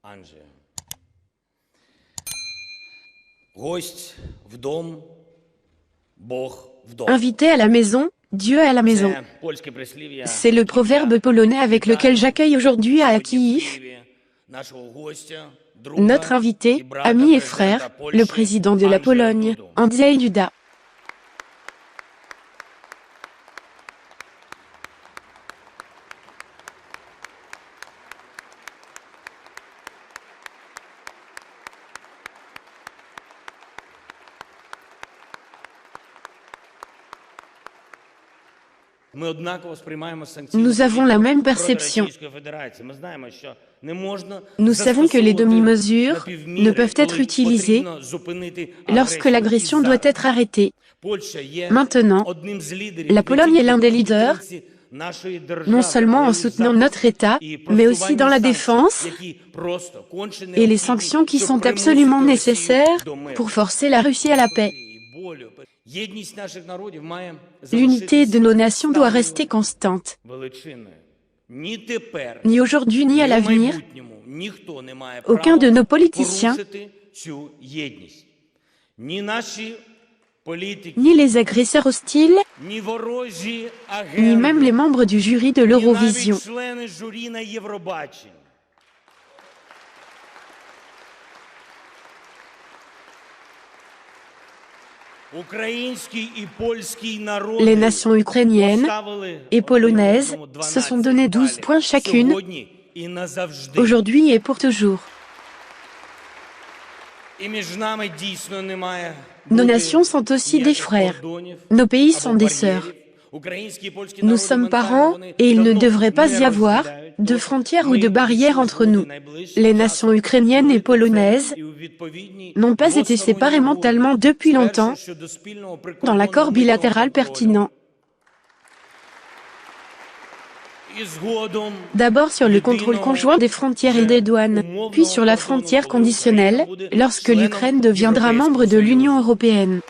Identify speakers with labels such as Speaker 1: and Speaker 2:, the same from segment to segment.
Speaker 1: Анджею. Гость в дом, Бог в дом.
Speaker 2: Invité à la maison, Dieu à la maison.
Speaker 1: Це польське прислів'я.
Speaker 2: C'est le proverbe polonais avec lequel j'accueille aujourd'hui à Kiev
Speaker 1: Нашого гостя, друга
Speaker 2: notre invité,
Speaker 1: і брата
Speaker 2: ami et
Speaker 1: президента
Speaker 2: frère,
Speaker 1: Польщі
Speaker 2: le président de la
Speaker 1: Анджея
Speaker 2: Pologne,
Speaker 1: Дуду.
Speaker 2: Andrzej Duda.
Speaker 1: Ми однаково сприймаємо санкційну
Speaker 2: Nous avons la même
Speaker 1: політику проти
Speaker 2: perception.
Speaker 1: Російської Федерації. Ми знаємо, що не можна
Speaker 2: Nous savons que les demi-mesures
Speaker 1: напівміри,
Speaker 2: ne peuvent être
Speaker 1: коли
Speaker 2: utilisées
Speaker 1: потрібно зупинити
Speaker 2: lorsque
Speaker 1: агресію.
Speaker 2: l'agression
Speaker 1: І
Speaker 2: doit
Speaker 1: зараз
Speaker 2: être arrêtée.
Speaker 1: Польща є
Speaker 2: Maintenant,
Speaker 1: одним з лідерів
Speaker 2: la Pologne est l'un des leaders,
Speaker 1: підтримці нашої держави,
Speaker 2: non seulement en soutenant notre État, mais aussi dans la défense
Speaker 1: які просто конче
Speaker 2: et les
Speaker 1: необхідні,
Speaker 2: sanctions qui
Speaker 1: щоб
Speaker 2: sont
Speaker 1: примусити
Speaker 2: absolument
Speaker 1: Росію
Speaker 2: nécessaires
Speaker 1: до миру.
Speaker 2: pour forcer la Russie à la paix.
Speaker 1: І болю. Єдність наших народів має
Speaker 2: L'unité de nos nations doit
Speaker 1: сталою
Speaker 2: rester constante.
Speaker 1: величиною. Ні тепер,
Speaker 2: Ni aujourd'hui ni à
Speaker 1: ні в
Speaker 2: l'avenir,
Speaker 1: майбутньому ніхто не має
Speaker 2: aucun de
Speaker 1: права
Speaker 2: nos politiciens,
Speaker 1: порушити цю єдність. Ні наші політики,
Speaker 2: ni les agresseurs hostiles,
Speaker 1: ні ворожі
Speaker 2: ni même les
Speaker 1: агенти,
Speaker 2: membres du jury de
Speaker 1: ні
Speaker 2: l'Eurovision.
Speaker 1: навіть члени журі на Євробаченні. Український і польський народи
Speaker 2: Les nations ukrainiennes
Speaker 1: поставили
Speaker 2: et polonaises
Speaker 1: одному
Speaker 2: se sont
Speaker 1: 12
Speaker 2: donné 12
Speaker 1: балів.
Speaker 2: points chacune,
Speaker 1: Сьогодні і назавжди.
Speaker 2: aujourd'hui et pour toujours.
Speaker 1: І між нами дійсно немає
Speaker 2: Nos
Speaker 1: бути
Speaker 2: nations sont aussi des
Speaker 1: ніяких
Speaker 2: frères.
Speaker 1: кордонів
Speaker 2: Nos pays
Speaker 1: або
Speaker 2: sont des
Speaker 1: бар'єрів.
Speaker 2: sœurs.
Speaker 1: Українські і польські
Speaker 2: Nous
Speaker 1: народи
Speaker 2: sommes
Speaker 1: ментально
Speaker 2: parents
Speaker 1: вони
Speaker 2: et il ne
Speaker 1: давно
Speaker 2: devrait pas
Speaker 1: не
Speaker 2: y avoir
Speaker 1: розділяють.
Speaker 2: de
Speaker 1: Тож
Speaker 2: frontières ou
Speaker 1: ми
Speaker 2: de barrières
Speaker 1: всі
Speaker 2: entre
Speaker 1: згодні
Speaker 2: nous.
Speaker 1: найближчим
Speaker 2: Les
Speaker 1: часом
Speaker 2: nations ukrainiennes et polonaises
Speaker 1: і у відповідній
Speaker 2: n'ont pas été
Speaker 1: двосторонній
Speaker 2: séparées
Speaker 1: угоді,
Speaker 2: mentalement depuis
Speaker 1: спершу
Speaker 2: longtemps
Speaker 1: щодо спільного
Speaker 2: dans l'accord
Speaker 1: прикордонного
Speaker 2: bilatéral
Speaker 1: контролю.
Speaker 2: pertinent.
Speaker 1: І згодом
Speaker 2: D'abord sur le contrôle conjoint des frontières et des douanes, puis sur la frontière conditionnelle, lorsque l'Ukraine deviendra membre de l'Union européenne.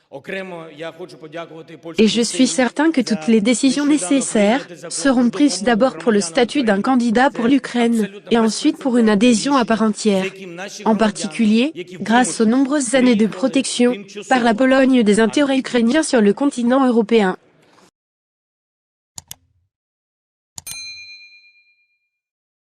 Speaker 1: окремо я хочу подякувати
Speaker 2: Et
Speaker 1: польському
Speaker 2: je suis
Speaker 1: Сейму
Speaker 2: certain que toutes les décisions nécessaires seront prises d'abord pour le statut d'un candidat pour l'Ukraine et ensuite pour une adhésion à part entière, en particulier grâce aux nombreuses années de protection par la Pologne des intérêts ukrainiens sur le continent européen.